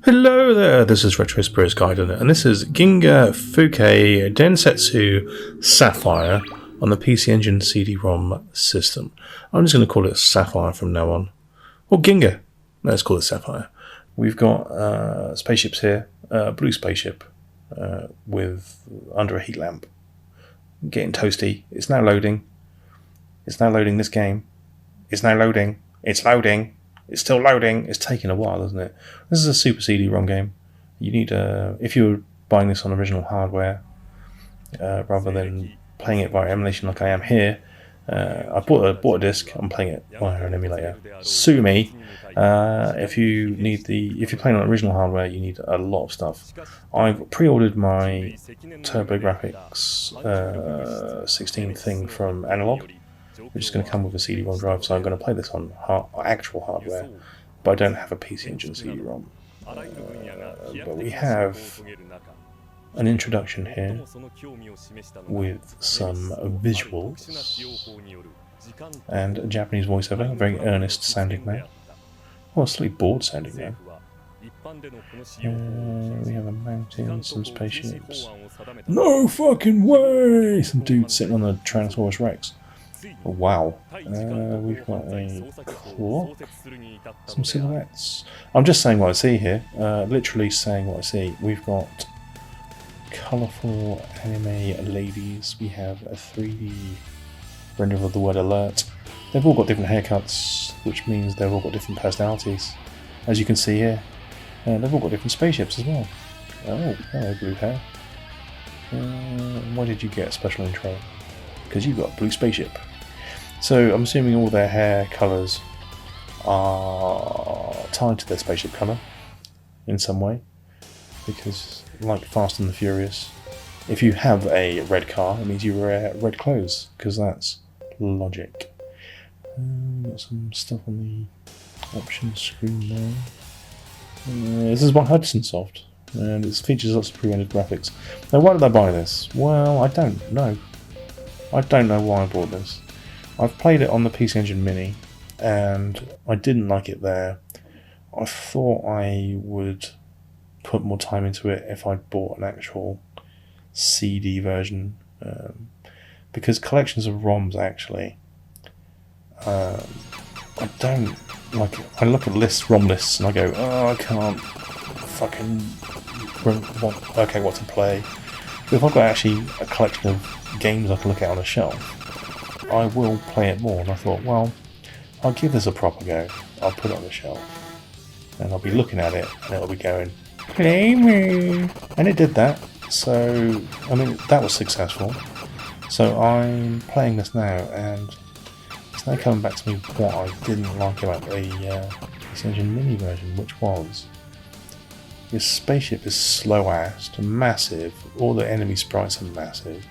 Hello there, this is Retro Spirits Gaiden, and this is GINGA FUKEI DENSETSU SAPPHIRE on the PC Engine CD-ROM system. I'm just going to call it SAPPHIRE from now on. Or GINGA. Let's call it SAPPHIRE. We've got spaceships here, blue spaceship with under a heat lamp. Getting toasty. It's now loading. It's now loading this game. It's now loading. It's loading. It's still loading. It's taking a while, isn't it? This is a Super CD-ROM game. You need if you're buying this on original hardware, rather than playing it via emulation like I am here, I bought a disc. I'm playing it via an emulator. Sue me. If you're playing on original hardware, you need a lot of stuff. I've pre-ordered my TurboGrafx 16 thing from Analog, which is going to come with a CD-ROM drive, so I'm going to play this on actual hardware, but I don't have a PC Engine CD-ROM. But we have an introduction here with some visuals and a Japanese voiceover, a very earnest sounding man. Well, a slightly bored sounding man. We have a mountain, some spaceships. No fucking way! Some dude sitting on a Tyrannosaurus Rex. Wow. We've got a clock, some silhouettes. I'm just saying what I see here, literally saying what I see. We've got colourful anime ladies. We have a 3D render of the word alert. They've all got different haircuts, which means they've all got different personalities. As you can see here, they've all got different spaceships as well. Oh, hello, blue hair. Why did you get a special intro? Because you've got a blue spaceship. So I'm assuming all their hair colours are tied to their spaceship colour in some way, because like Fast and the Furious, if you have a red car, it means you wear red clothes, because that's logic. Got some stuff on the options screen there. This is by Hudson soft, and it features lots of pre-rendered graphics. Now, why did I buy this? Well, I don't know. I don't know why I bought this. I've played it on the PC Engine Mini, and I didn't like it there. I thought I would put more time into it if I'd bought an actual CD version, because collections of ROMs actually, I don't like. I look at ROM lists, and I go, oh, I can't fucking work out what to play. But if I've got actually a collection of games I can look at on a shelf, I will play it more. And I thought, well, I'll give this a proper go. I'll put it on the shelf, and I'll be looking at it, and it'll be going, play me. And it did that. So, I mean, that was successful. So I'm playing this now, and it's now coming back to me what I didn't like about the PC Engine Mini version, which was this spaceship is slow-assed, massive, all the enemy sprites are massive,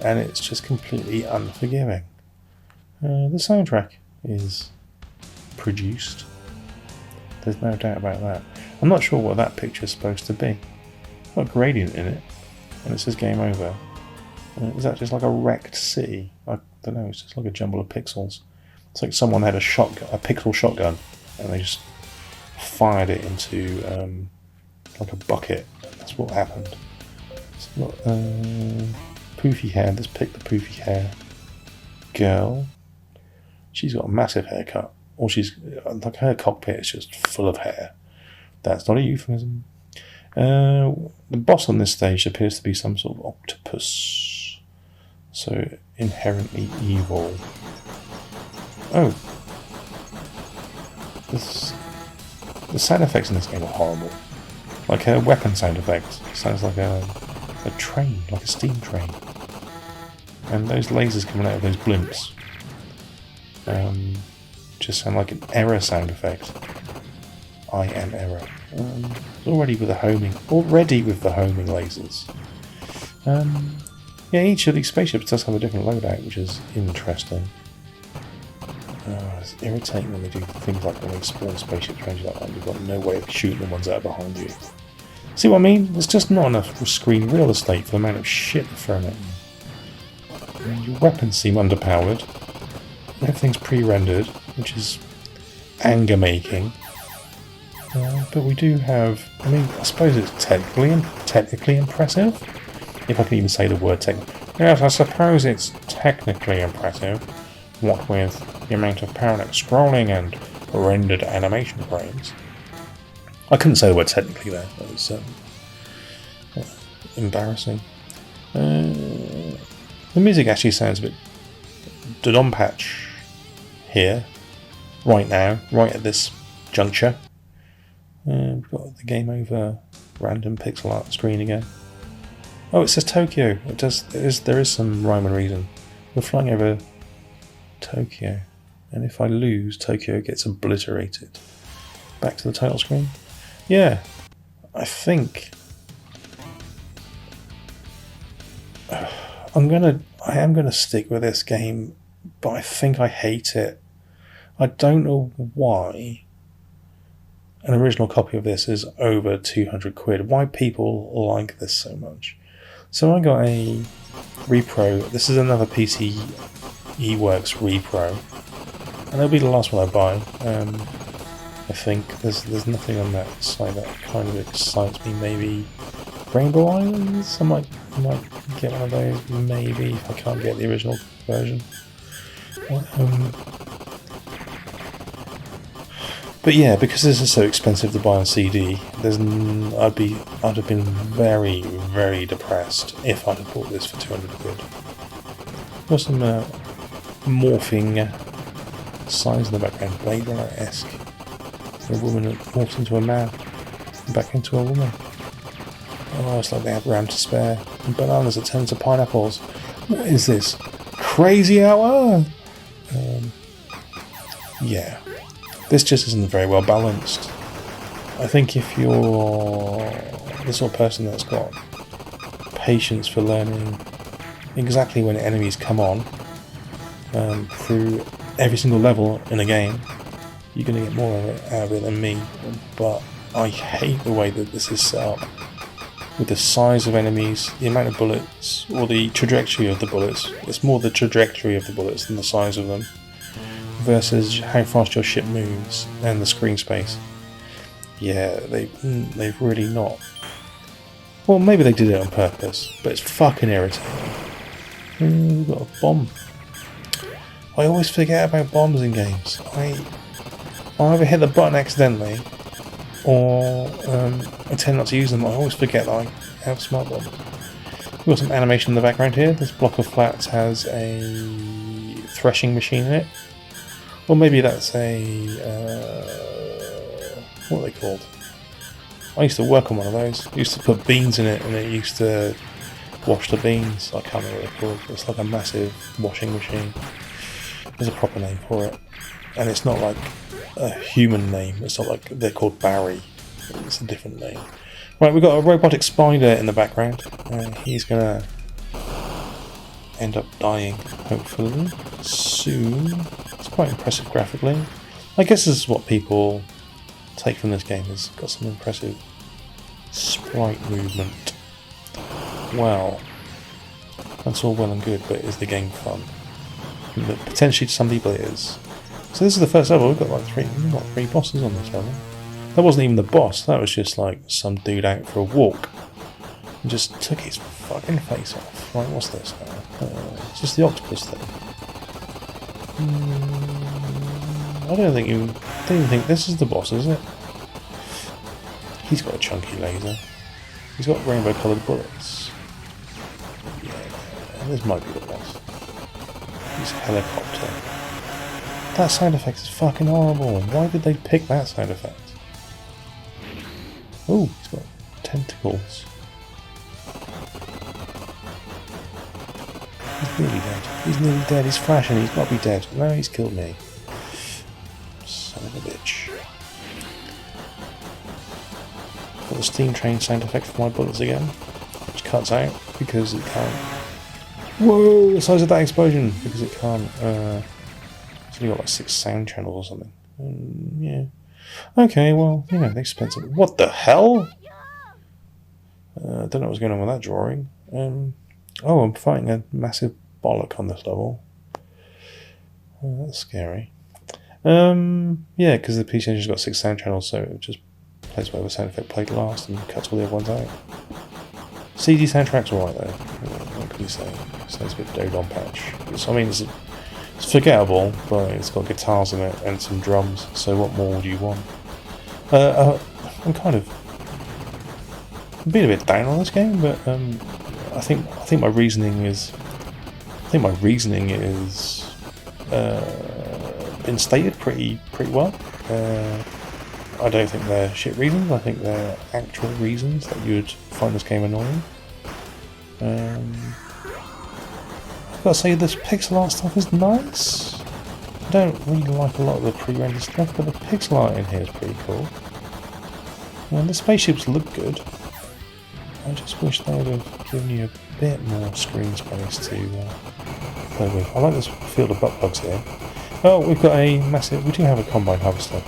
and it's just completely unforgiving. The soundtrack is produced, there's no doubt about that. I'm not sure what that picture is supposed to be. It's got a gradient in it, and it says game over. Is that just like a wrecked city? I don't know, it's just like a jumble of pixels. It's like someone had a pixel shotgun, and they just fired it into like a bucket. That's what happened. So we've got poofy hair. Let's pick the poofy hair girl. She's got a massive haircut. Or she's like, her cockpit is just full of hair. That's not a euphemism. The boss on this stage appears to be some sort of octopus, so inherently evil. Oh, the sound effects in this game are horrible. Like her weapon sound effects sounds like a train, like a steam train. And those lasers coming out of those blimps just sound like an error sound effect. I am error. Already with the homing lasers. Yeah, each of these spaceships does have a different loadout, which is interesting. It's irritating when they do things like when they spawn spaceships around you like that. You've got no way of shooting the ones out behind you. See what I mean? There's just not enough screen real estate for the amount of shit thrown at you. Your weapons seem underpowered. Everything's pre-rendered, which is anger-making. But we do have, I mean, I suppose it's technically impressive, if I can even say the word technically. Yes, I suppose it's technically impressive, what with the amount of parallel scrolling and rendered animation frames. I couldn't say the word technically there, that was embarrassing. The music actually sounds a bit Dodon patch here, right now, right at this juncture. We've got the game over random pixel art screen again. Oh, it says Tokyo. It does. There is some rhyme and reason. We're flying over Tokyo, and if I lose, Tokyo gets obliterated. Back to the title screen. Yeah, I think I am gonna stick with this game, but I think I hate it. I don't know why. An original copy of this is over 200 quid. Why people like this so much? So I got a repro. This is another PC eWorks repro, and it'll be the last one I buy. I think there's nothing on that site that kind of excites me. Maybe Rainbow Islands. I might get one of those. Maybe if I can't get the original version. But yeah, because this is so expensive to buy on CD, I'd have been very, very depressed if I'd have bought this for 200 quid. Got some morphing signs in the background, Blade Runner-esque. A woman that morphs into a man, and back into a woman. Oh, it's like they have RAM to spare. And bananas that turn into pineapples. What is this? Crazy hour? Yeah. This just isn't very well balanced. I think if you're the sort of person that's got patience for learning exactly when enemies come on through every single level in a game, you're going to get more out of it than me. But I hate the way that this is set up. With the size of enemies, the amount of bullets, or the trajectory of the bullets. It's more the trajectory of the bullets than the size of them. Versus how fast your ship moves and the screen space. Yeah, they've really not. Well, maybe they did it on purpose, but it's fucking irritating. We've got a bomb. I always forget about bombs in games. I either hit the button accidentally, or I tend not to use them. I always forget that I have smart bomb. We've got some animation in the background here. This block of flats has a threshing machine in it. Or maybe that's a... what are they called? I used to work on one of those. I used to put beans in it and it used to wash the beans. I can't remember what they're called. It's like a massive washing machine. There's a proper name for it. And it's not like a human name. It's not like they're called Barry. It's a different name. Right, we've got a robotic spider in the background. He's going to end up dying, hopefully, soon. It's quite impressive graphically. I guess this is what people take from this game. It's got some impressive sprite movement. Well, that's all well and good, but is the game fun? But potentially to some people it is. So this is the first level. We've got three bosses on this level. That wasn't even the boss. That was just like some dude out for a walk and just took his fucking face off. Right, what's this now? It's just the octopus thing. I don't even think this is the boss, is it? He's got a chunky laser. He's got rainbow coloured bullets. Yeah, this might be the boss. He's a helicopter. That sound effect is fucking horrible. Why did they pick that sound effect? Oh, he's got tentacles. He's nearly dead. He's nearly dead. He's flashing. He's got to be dead. No, he's killed me. Son of a bitch. Got the steam train sound effect for my bullets again, which cuts out because it can't. Whoa! The size of that explosion because it can't. It's only got like 6 sound channels or something. Yeah. Okay, well, you know, they spent some. What the hell? Don't know what's going on with that drawing. Oh, I'm fighting a massive bollock on this level. Oh, that's scary. Yeah, because the PC engine's got 6 sound channels, so it just plays whatever sound effect played last and cuts all the other ones out. CD soundtrack's alright though. What can you say? Sounds a bit dode-on patch. I mean, it's forgettable, but it's got guitars in it and some drums. So what more do you want? I'm kind of being a bit down on this game, but I think my reasoning is been stated pretty well. I don't think they're shit reasons. I think they're actual reasons that you would find this game annoying. I've got to say, this pixel art stuff is nice. I don't really like a lot of the pre-rendered stuff, but the pixel art in here is pretty cool. And the spaceships look good. I just wish they would have given you a bit more screen space to play with. I like this field of butt plugs here. Oh, we've got a massive... We do have a combine harvester.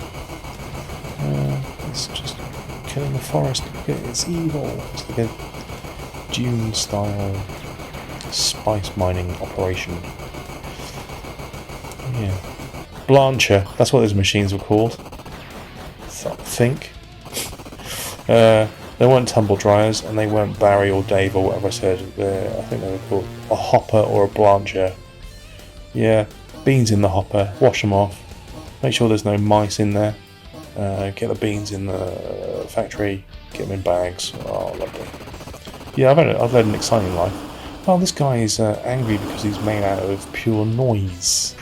It's just killing the forest. It's evil. It's like a Dune-style spice mining operation. Yeah. Blancher. That's what those machines were called. I think. They weren't tumble dryers, and they weren't Barry or Dave or whatever I said. I think they were called a hopper or a blancher. Yeah, beans in the hopper, wash them off, make sure there's no mice in there, get the beans in the factory, get them in bags. Oh, lovely. Yeah, I've led an exciting life. Oh, this guy is angry because he's made out of pure noise.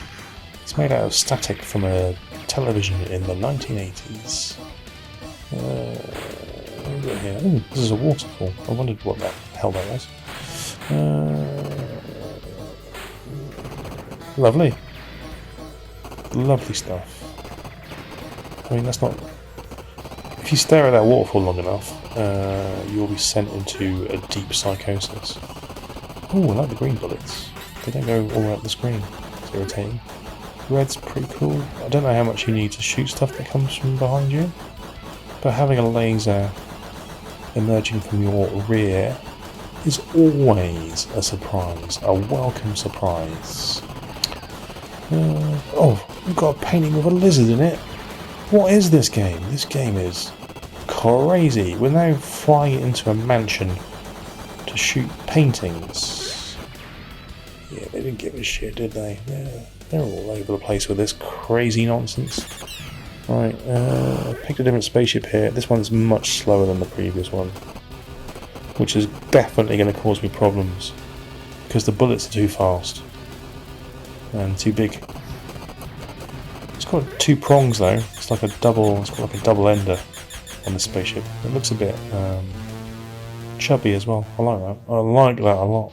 He's made out of static from a television in the 1980s. Here? Ooh, this is a waterfall. I wondered what the hell that was. Lovely. Lovely stuff. I mean, that's not... If you stare at that waterfall long enough, you'll be sent into a deep psychosis. Oh, I like the green bullets. They don't go all out the screen. It's irritating. Red's pretty cool. I don't know how much you need to shoot stuff that comes from behind you, but having a laser emerging from your rear is always a surprise, a welcome surprise. Oh, we've got a painting of a lizard in it. What is this game? This game is crazy. We're now flying into a mansion to shoot paintings. Yeah, they didn't give a shit, did they? They're all over the place with this crazy nonsense. Right, picked a different spaceship here. This one's much slower than the previous one, which is definitely going to cause me problems because the bullets are too fast and too big. It's got 2 prongs though. It's like a double. It's got like a double ender on the spaceship. It looks a bit chubby as well. I like that. I like that a lot.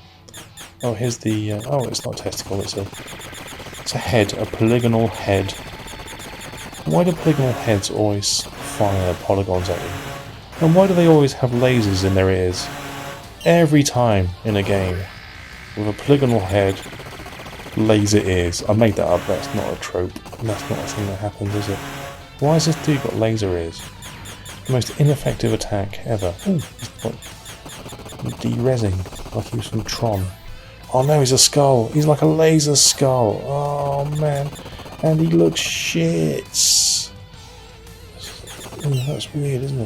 Oh, here's the. Oh, it's not a testicle. It's a head. A polygonal head. Why do polygonal heads always fire polygons at you? And why do they always have lasers in their ears? Every time in a game, with a polygonal head, laser ears. I made that up, that's not a trope. That's not a thing that happens, is it? Why has this dude got laser ears? The most ineffective attack ever. Ooh, he's like de-rezzing, like he was from Tron. Oh no, he's a skull. He's like a laser skull. Oh man. And he looks shit. That's weird, isn't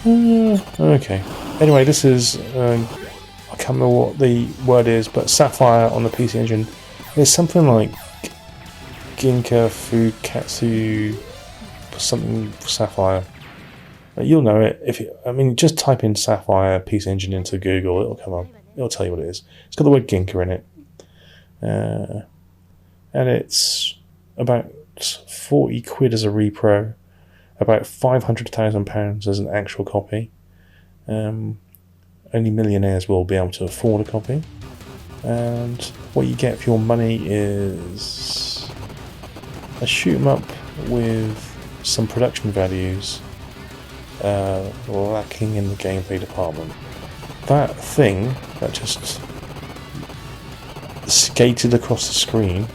it? Okay. Anyway, this is... I can't remember what the word is, but SAPPHIRE on the PC Engine. There's something like GINGA, FUKEI, something SAPPHIRE. You'll know it. Just type in SAPPHIRE PC Engine into Google. It'll come up. It'll tell you what it is. It's got the word GINGA in it. And it's about 40 quid as a repro, about £500,000 as an actual copy. Only millionaires will be able to afford a copy. And what you get for your money is a shoot 'em up with some production values lacking in the gameplay department. That thing that just skated across the screen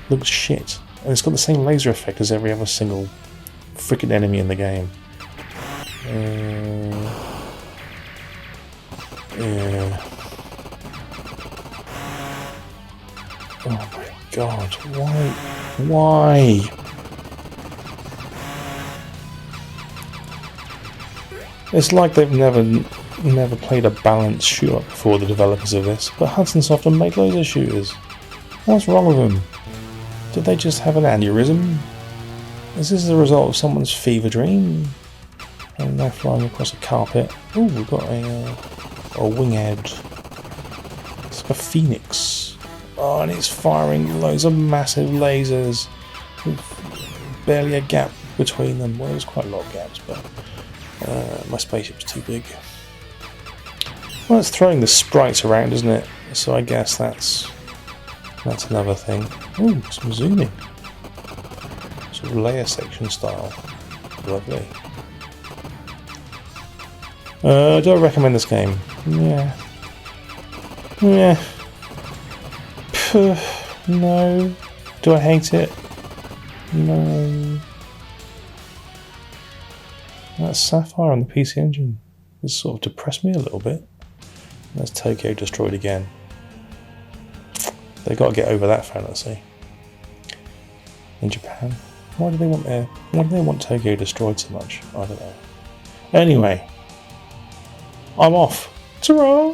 looks shit, and it's got the same laser effect as every other single freaking enemy in the game. Oh my god, why? It's like they've never played a balanced shooter before, the developers of this, but Hudson Soft have made loads of shooters. What's wrong with them? Did they just have an aneurysm? Is this the result of someone's fever dream? And they're flying across a carpet. Oh, we've got a winged. It's like a phoenix. Oh, and it's firing loads of massive lasers with barely a gap between them. Well, there's quite a lot of gaps, but my spaceship's too big. Well, it's throwing the sprites around, isn't it? So I guess that's another thing. Oh, some zooming. Sort of layer section style. Lovely. Do I recommend this game? Yeah. Yeah. No. Do I hate it? No. That's Sapphire on the PC Engine. This sort of depressed me a little bit. There's Tokyo destroyed again. They've got to get over that fantasy. In Japan. Why do they want Tokyo destroyed so much? I don't know. Anyway. I'm off. Ta-ra!